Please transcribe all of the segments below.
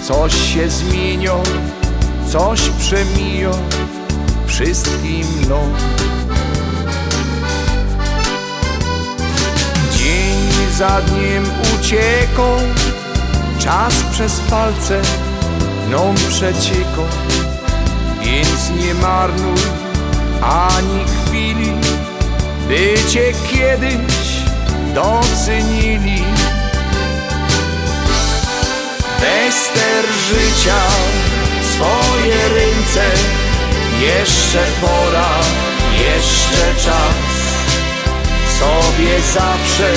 coś się zmienią, coś przemiją wszystkim mną. Dzień za dniem ucieką, czas przez palce mną przecieką, więc nie marnuj ani chwili, by cię kiedyś docenili. Bez ster życia w swoje ręce, jeszcze pora, jeszcze czas. Sobie zawsze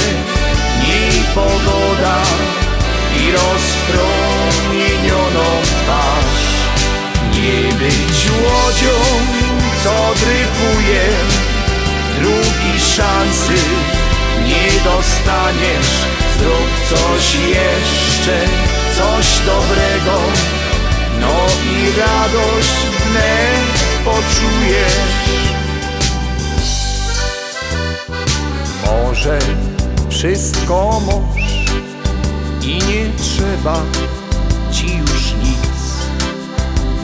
miej pogoda i rozpromienioną twarz. Nie być łodzią, co dryfuje, drugiej szansy nie dostaniesz. Zrób coś jeszcze, coś dobrego, no i radość wnet poczujesz. Może wszystko możesz i nie trzeba ci już nic.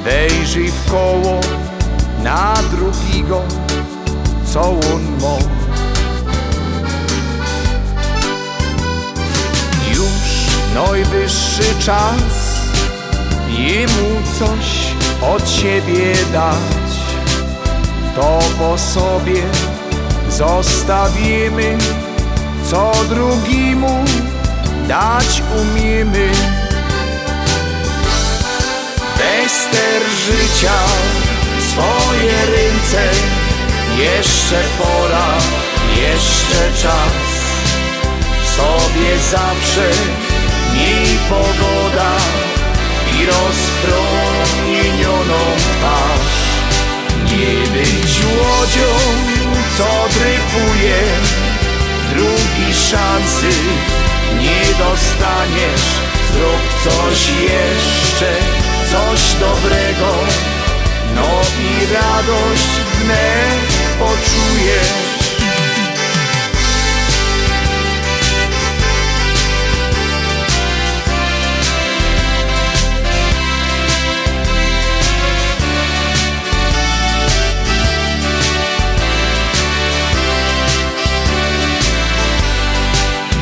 Wejrzyj w koło na drugiego, co on ma. Już najwyższy czas jemu coś od siebie dać. To po sobie zostawimy, co drugiemu dać umiemy. Bez ster życia w swoje ręce, jeszcze pora, jeszcze czas. Sobie zawsze miej pogoda i rozpromienioną twarz. Nie być łodzią, co dryfuje, drugiej szansy nie dostaniesz. Zrób coś jeszcze, coś dobrego, no i radość wnet poczujesz.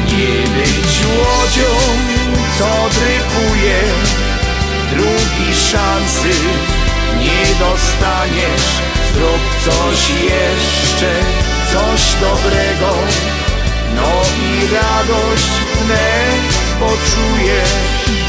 Nie być łodzią, co dryfuje, drugiej szansy nie dostaniesz. Zrób coś jeszcze, coś dobrego, no i radość wnet poczujesz.